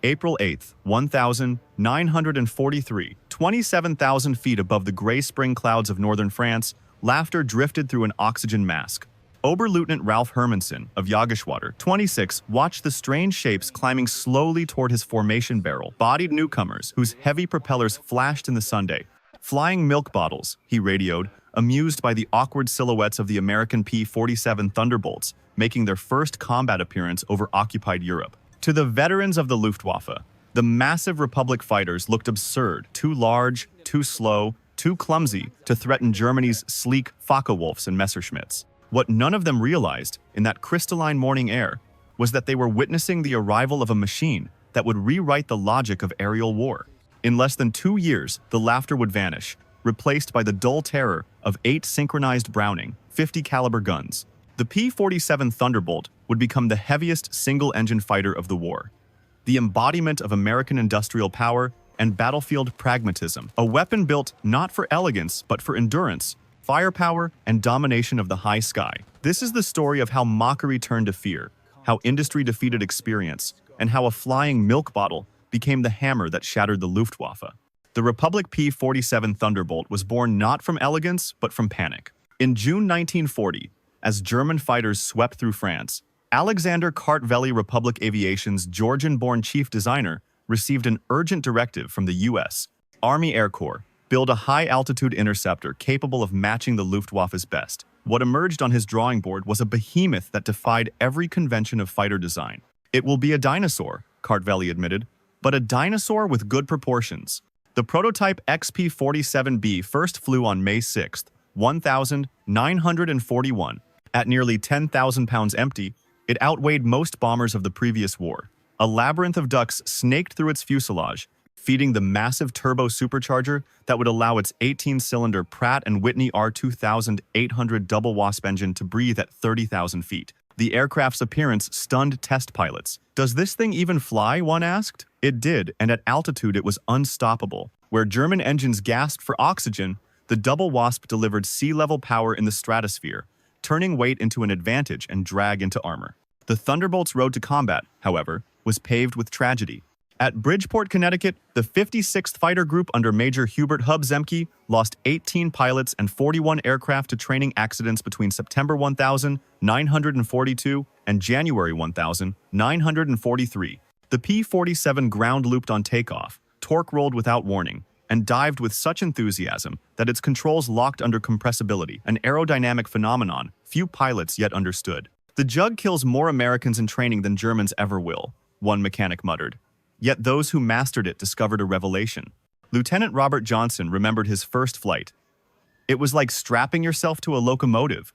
April 8, 1943, 27,000 feet above the gray spring clouds of northern France, laughter drifted through an oxygen mask. Oberleutnant Ralph Hermansen of Jagdschwader 26 watched the strange shapes climbing slowly toward his formation barrel, bodied newcomers whose heavy propellers flashed in the sunday. Flying milk bottles, he radioed, amused by the awkward silhouettes of the American P-47 Thunderbolts, making their first combat appearance over occupied Europe. To the veterans of the Luftwaffe, the massive Republic fighters looked absurd, too large, too slow, too clumsy to threaten Germany's sleek Focke-Wulfs and Messerschmitts. What none of them realized, in that crystalline morning air, was that they were witnessing the arrival of a machine that would rewrite the logic of aerial war. In less than 2 years, the laughter would vanish, replaced by the dull terror of 8 synchronized Browning, 50 caliber guns. The P-47 Thunderbolt would become the heaviest single-engine fighter of the war, the embodiment of American industrial power and battlefield pragmatism, a weapon built not for elegance but for endurance, firepower, and domination of the high sky. This is the story of how mockery turned to fear, how industry defeated experience, and how a flying milk bottle became the hammer that shattered the Luftwaffe. The Republic P-47 Thunderbolt was born not from elegance, but from panic. In June 1940, as German fighters swept through France, Alexander Kartveli Republic Aviation's Georgian-born chief designer received an urgent directive from the U.S. Army Air Corps: build a high-altitude interceptor capable of matching the Luftwaffe's best. What emerged on his drawing board was a behemoth that defied every convention of fighter design. It will be a dinosaur, Kartveli admitted, but a dinosaur with good proportions. The prototype XP-47B first flew on May 6, 1941. At nearly 10,000 pounds empty, it outweighed most bombers of the previous war. A labyrinth of ducts snaked through its fuselage, feeding the massive turbo supercharger that would allow its 18-cylinder Pratt & Whitney R-2800 Double Wasp engine to breathe at 30,000 feet. The aircraft's appearance stunned test pilots. "Does this thing even fly?" one asked. It did, and at altitude it was unstoppable. Where German engines gasped for oxygen, the Double Wasp delivered sea-level power in the stratosphere, turning weight into an advantage and drag into armor. The Thunderbolt's road to combat, however, was paved with tragedy. At Bridgeport, Connecticut, the 56th Fighter Group under Major Hubert Hub Zemke lost 18 pilots and 41 aircraft to training accidents between September 1942 and January 1943. The P-47 ground-looped on takeoff, torque-rolled without warning, and dived with such enthusiasm that its controls locked under compressibility, an aerodynamic phenomenon few pilots yet understood. "The Jug kills more Americans in training than Germans ever will," one mechanic muttered. Yet those who mastered it discovered a revelation. Lieutenant Robert Johnson remembered his first flight. "It was like strapping yourself to a locomotive.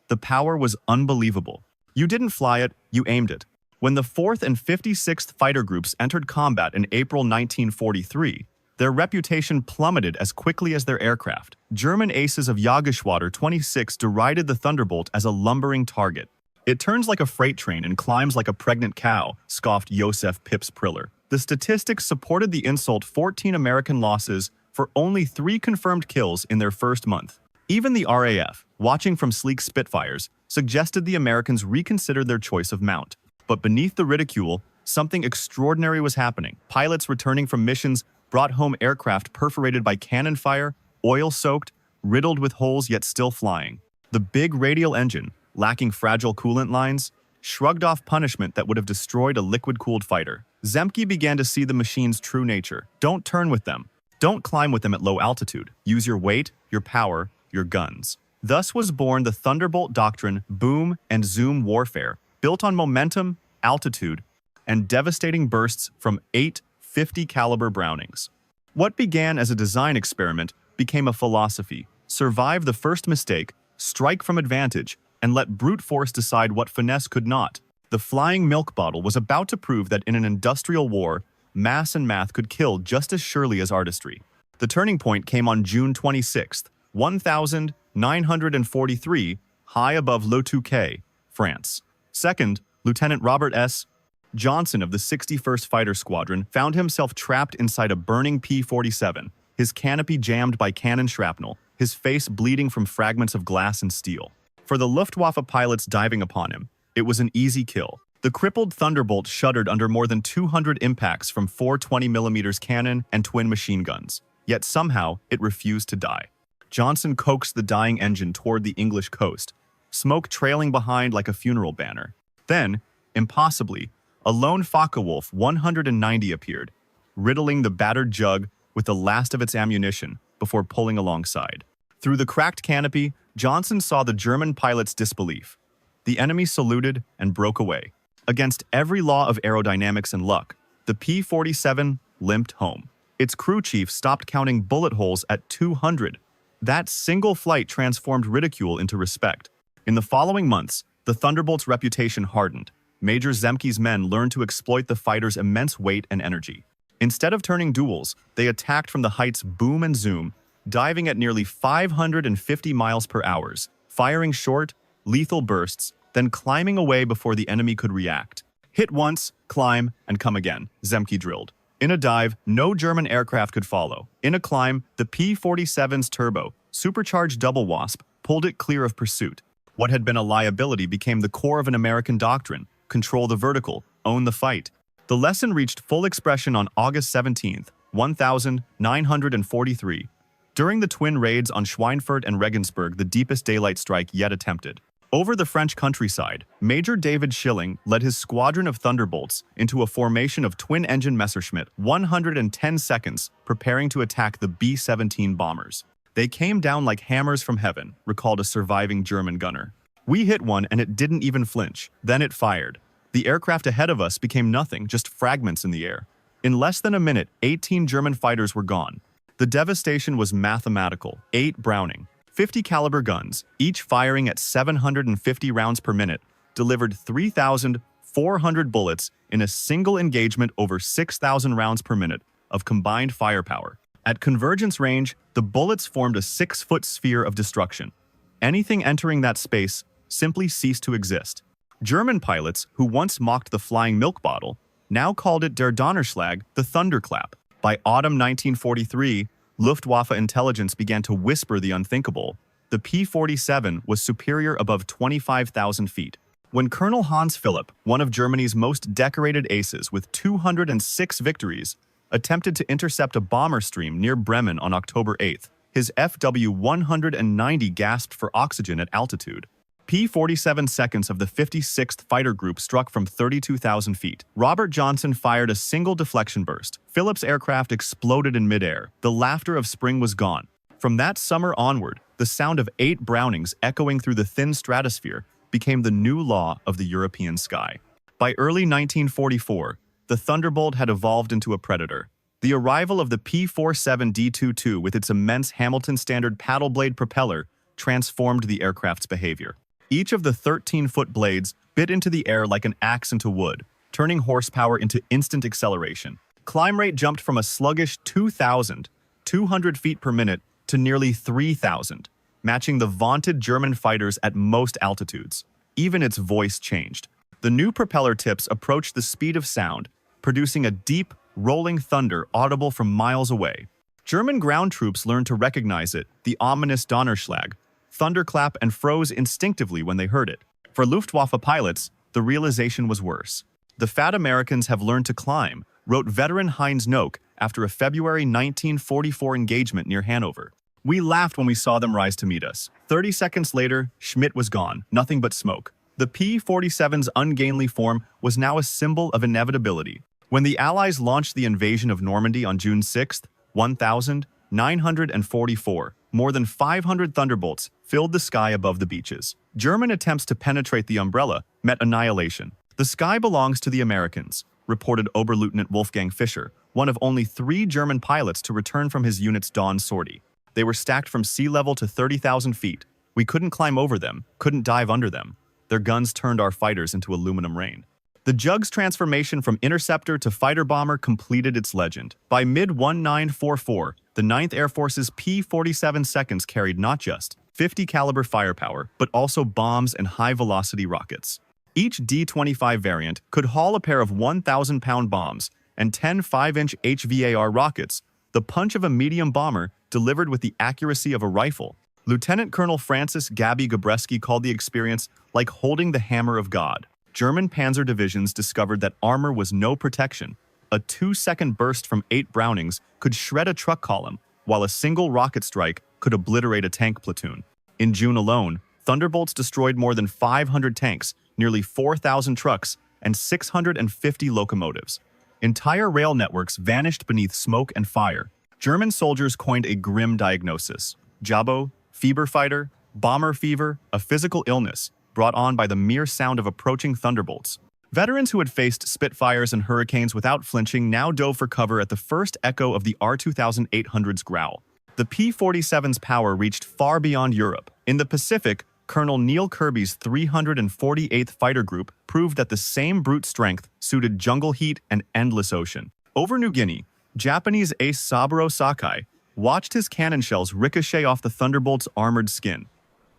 The power was unbelievable. You didn't fly it, you aimed it." When the 4th and 56th Fighter Groups entered combat in April 1943, their reputation plummeted as quickly as their aircraft. German aces of Jagdschwader 26 derided the Thunderbolt as a lumbering target. "It turns like a freight train and climbs like a pregnant cow," scoffed Josef Pips Priller. The statistics supported the insult: 14 American losses for only 3 confirmed kills in their first month. Even the RAF, watching from sleek Spitfires, suggested the Americans reconsider their choice of mount. But beneath the ridicule, something extraordinary was happening. Pilots returning from missions brought home aircraft perforated by cannon fire, oil-soaked, riddled with holes yet still flying. The big radial engine, lacking fragile coolant lines, shrugged off punishment that would have destroyed a liquid-cooled fighter. Zemke began to see the machine's true nature. Don't turn with them. Don't climb with them at low altitude. Use your weight, your power, your guns. Thus was born the Thunderbolt doctrine, boom and zoom warfare, built on momentum, altitude, and devastating bursts from 8 50 caliber Brownings. What began as a design experiment became a philosophy: survive the first mistake, strike from advantage, and let brute force decide what finesse could not. The flying milk bottle was about to prove that in an industrial war, mass and math could kill just as surely as artistry. The turning point came on June 26, 1943, high above Le Touquet, France. Second, Lieutenant Robert S. Johnson of the 61st Fighter Squadron found himself trapped inside a burning P-47, his canopy jammed by cannon shrapnel, his face bleeding from fragments of glass and steel. For the Luftwaffe pilots diving upon him, it was an easy kill. The crippled Thunderbolt shuddered under more than 200 impacts from 420mm cannon and twin machine guns, yet somehow it refused to die. Johnson coaxed the dying engine toward the English coast, smoke trailing behind like a funeral banner. Then, impossibly, a lone Focke-Wulf 190 appeared, riddling the battered jug with the last of its ammunition before pulling alongside. Through the cracked canopy, Johnson saw the German pilot's disbelief. The enemy saluted and broke away. Against every law of aerodynamics and luck, the P-47 limped home. Its crew chief stopped counting bullet holes at 200. That single flight transformed ridicule into respect. In the following months, the Thunderbolt's reputation hardened. Major Zemke's men learned to exploit the fighter's immense weight and energy. Instead of turning duels, they attacked from the heights boom and zoom, diving at nearly 550 miles per hour, firing short, lethal bursts, then climbing away before the enemy could react. Hit once, climb, and come again, Zemke drilled. In a dive, no German aircraft could follow. In a climb, the P-47's turbo, supercharged Double Wasp, pulled it clear of pursuit. What had been a liability became the core of an American doctrine: control the vertical, own the fight. The lesson reached full expression on August 17, 1943. During the twin raids on Schweinfurt and Regensburg, the deepest daylight strike yet attempted. Over the French countryside, Major David Schilling led his squadron of Thunderbolts into a formation of twin-engine Messerschmitt 110 seconds, preparing to attack the B-17 bombers. They came down like hammers from heaven, recalled a surviving German gunner. We hit one and it didn't even flinch. Then it fired. The aircraft ahead of us became nothing, just fragments in the air. In less than a minute, 18 German fighters were gone. The devastation was mathematical. 8 Browning, 50 caliber guns, each firing at 750 rounds per minute, delivered 3,400 bullets in a single engagement over 6,000 rounds per minute of combined firepower. At convergence range, the bullets formed a 6-foot sphere of destruction. Anything entering that space simply ceased to exist. German pilots, who once mocked the flying milk bottle, now called it der Donnerschlag, the thunderclap. By autumn 1943, Luftwaffe intelligence began to whisper the unthinkable. The P-47 was superior above 25,000 feet. When Colonel Hans Philipp, one of Germany's most decorated aces with 206 victories, attempted to intercept a bomber stream near Bremen on October 8th, his FW-190 gasped for oxygen at altitude. P-47 seconds of the 56th Fighter Group struck from 32,000 feet. Robert Johnson fired a single deflection burst. Phillips' aircraft exploded in midair. The laughter of spring was gone. From that summer onward, the sound of 8 Brownings echoing through the thin stratosphere became the new law of the European sky. By early 1944, the Thunderbolt had evolved into a predator. The arrival of the P-47 D-22 with its immense Hamilton Standard paddle blade propeller transformed the aircraft's behavior. Each of the 13-foot blades bit into the air like an axe into wood, turning horsepower into instant acceleration. Climb rate jumped from a sluggish 2,200 feet per minute to nearly 3,000, matching the vaunted German fighters at most altitudes. Even its voice changed. The new propeller tips approached the speed of sound, producing a deep, rolling thunder audible from miles away. German ground troops learned to recognize it, the ominous Donnerschlag, thunderclap, and froze instinctively when they heard it. For Luftwaffe pilots, the realization was worse. The fat Americans have learned to climb, wrote veteran Heinz Nock after a February 1944 engagement near Hanover. We laughed when we saw them rise to meet us. 30 seconds later, Schmidt was gone, nothing but smoke. The P-47's ungainly form was now a symbol of inevitability. When the Allies launched the invasion of Normandy on June 6, 1944, more than 500 Thunderbolts filled the sky above the beaches. German attempts to penetrate the umbrella met annihilation. The sky belongs to the Americans, reported Oberleutnant Wolfgang Fischer, one of only 3 German pilots to return from his unit's dawn sortie. They were stacked from sea level to 30,000 feet. We couldn't climb over them, couldn't dive under them. Their guns turned our fighters into aluminum rain. The Jug's transformation from interceptor to fighter bomber completed its legend. By mid-1944, the 9th Air Force's P-47 seconds carried not just 50 caliber firepower, but also bombs and high-velocity rockets. Each D-25 variant could haul a pair of 1,000-pound bombs and 10 5-inch HVAR rockets, the punch of a medium bomber delivered with the accuracy of a rifle. Lieutenant Colonel Francis Gabby Gabreski called the experience like holding the hammer of God. German panzer divisions discovered that armor was no protection. A 2-second burst from 8 Brownings could shred a truck column, while a single rocket strike could obliterate a tank platoon. In June alone, Thunderbolts destroyed more than 500 tanks, nearly 4,000 trucks, and 650 locomotives. Entire rail networks vanished beneath smoke and fire. German soldiers coined a grim diagnosis: Jabo, fever fighter, bomber fever, a physical illness brought on by the mere sound of approaching thunderbolts. Veterans who had faced Spitfires and Hurricanes without flinching now dove for cover at the first echo of the R-2800's growl. The P-47's power reached far beyond Europe. In the Pacific, Colonel Neil Kirby's 348th Fighter Group proved that the same brute strength suited jungle heat and endless ocean. Over New Guinea, Japanese ace Saburo Sakai watched his cannon shells ricochet off the Thunderbolt's armored skin.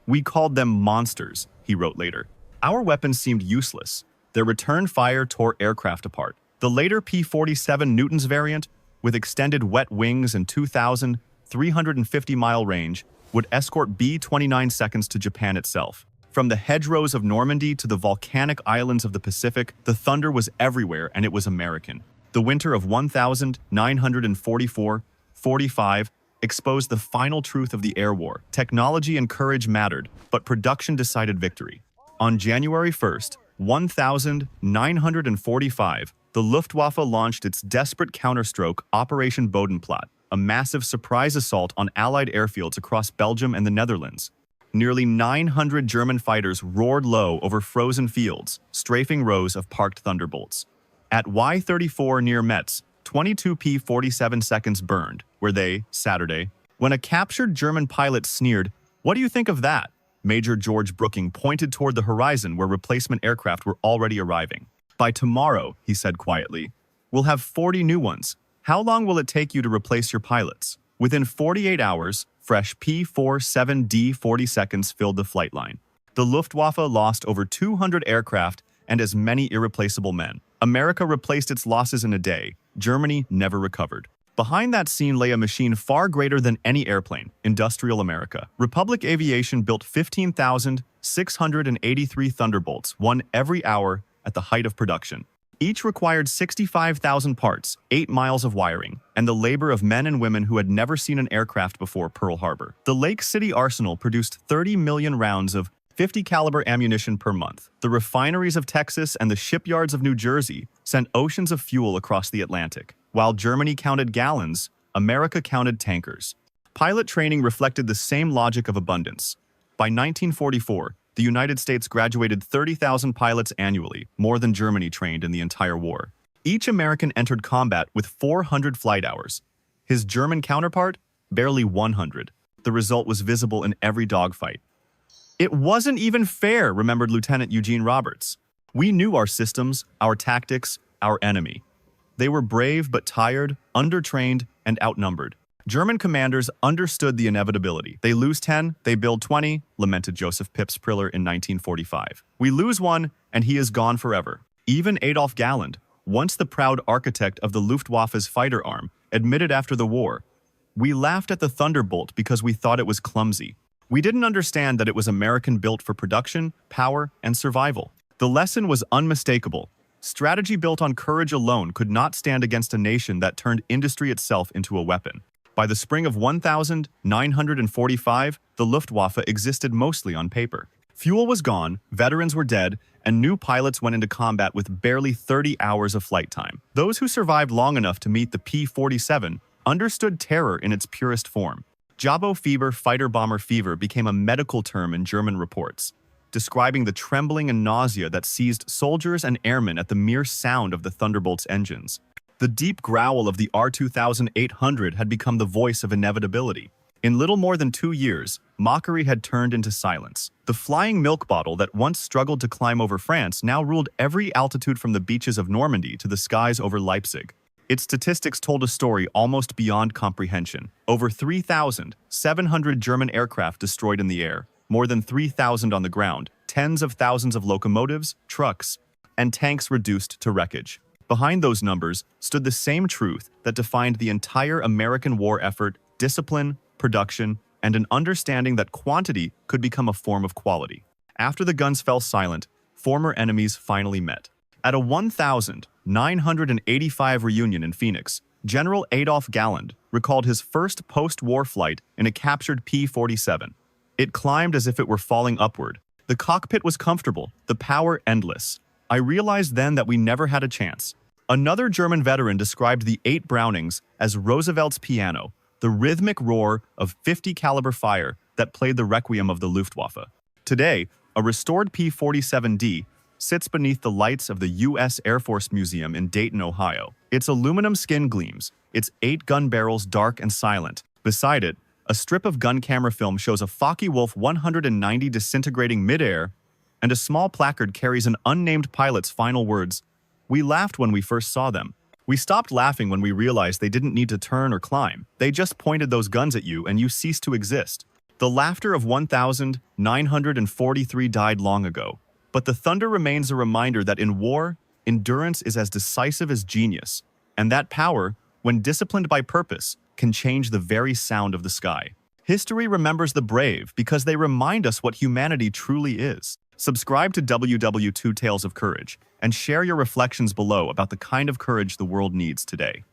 "We called them monsters," he wrote later. "Our weapons seemed useless. Their return fire tore aircraft apart." The later P-47 Newton's variant, with extended wet wings and 2,350-mile range, would escort B-29 seconds to Japan itself. From the hedgerows of Normandy to the volcanic islands of the Pacific, the thunder was everywhere, and it was American. The winter of 1944-45 exposed the final truth of the air war. Technology and courage mattered, but production decided victory. On January 1st, 1945, the Luftwaffe launched its desperate counterstroke Operation Bodenplatte, a massive surprise assault on Allied airfields across Belgium and the Netherlands. Nearly 900 German fighters roared low over frozen fields, strafing rows of parked Thunderbolts. At Y-34 near Metz, 22 P-47 seconds burned, where they, Saturday, when a captured German pilot sneered, "What do you think of that?" Major George Brooking pointed toward the horizon where replacement aircraft were already arriving. "By tomorrow," he said quietly, "we'll have 40 new ones. How long will it take you to replace your pilots?" Within 48 hours, fresh P-47D 40 seconds filled the flight line. The Luftwaffe lost over 200 aircraft and as many irreplaceable men. America replaced its losses in a day. Germany never recovered. Behind that scene lay a machine far greater than any airplane: industrial America. Republic Aviation built 15,683 Thunderbolts, one every hour at the height of production. Each required 65,000 parts, 8 miles of wiring, and the labor of men and women who had never seen an aircraft before Pearl Harbor. The Lake City Arsenal produced 30 million rounds of 50 caliber ammunition per month. The refineries of Texas and the shipyards of New Jersey sent oceans of fuel across the Atlantic. While Germany counted gallons, America counted tankers. Pilot training reflected the same logic of abundance. By 1944, the United States graduated 30,000 pilots annually, more than Germany trained in the entire war. Each American entered combat with 400 flight hours. His German counterpart, barely 100. The result was visible in every dogfight. "It wasn't even fair," remembered Lieutenant Eugene Roberts. "We knew our systems, our tactics, our enemy. They were brave but tired, undertrained, and outnumbered. German commanders understood the inevitability. They lose 10, they build 20, lamented Joseph Pips Priller in 1945. We lose one, and he is gone forever." Even Adolf Galland, once the proud architect of the Luftwaffe's fighter arm, admitted after the war, "We laughed at the Thunderbolt because we thought it was clumsy. We didn't understand that it was American built for production, power, and survival." The lesson was unmistakable. Strategy built on courage alone could not stand against a nation that turned industry itself into a weapon. By the spring of 1945, the Luftwaffe existed mostly on paper. Fuel was gone, veterans were dead, and new pilots went into combat with barely 30 hours of flight time. Those who survived long enough to meet the P-47 understood terror in its purest form. Jabo fever, fighter-bomber fever, became a medical term in German reports, describing the trembling and nausea that seized soldiers and airmen at the mere sound of the Thunderbolt's engines. The deep growl of the R-2800 had become the voice of inevitability. In little more than 2 years, mockery had turned into silence. The flying milk bottle that once struggled to climb over France now ruled every altitude from the beaches of Normandy to the skies over Leipzig. Its statistics told a story almost beyond comprehension. Over 3,700 German aircraft destroyed in the air, more than 3,000 on the ground, tens of thousands of locomotives, trucks, and tanks reduced to wreckage. Behind those numbers stood the same truth that defined the entire American war effort: discipline, production, and an understanding that quantity could become a form of quality. After the guns fell silent, former enemies finally met. At a 1985 reunion in Phoenix, General Adolf Galland recalled his first post-war flight in a captured P-47. It climbed as if it were falling upward. The cockpit was comfortable, the power endless. I realized then that we never had a chance. Another German veteran described the 8 Brownings as Roosevelt's piano, the rhythmic roar of 50 caliber fire that played the requiem of the Luftwaffe. Today, a restored P-47D sits beneath the lights of the U.S. Air Force Museum in Dayton, Ohio. Its aluminum skin gleams, its 8 gun barrels dark and silent. Beside it, a strip of gun camera film shows a Focke-Wulf 190 disintegrating midair, and a small placard carries an unnamed pilot's final words. We laughed when we first saw them. We stopped laughing when we realized they didn't need to turn or climb. They just pointed those guns at you and you ceased to exist. The laughter of 1943 died long ago. But the thunder remains a reminder that in war, endurance is as decisive as genius, and that power, when disciplined by purpose, can change the very sound of the sky. History remembers the brave because they remind us what humanity truly is. Subscribe to WWII Tales of Courage and share your reflections below about the kind of courage the world needs today.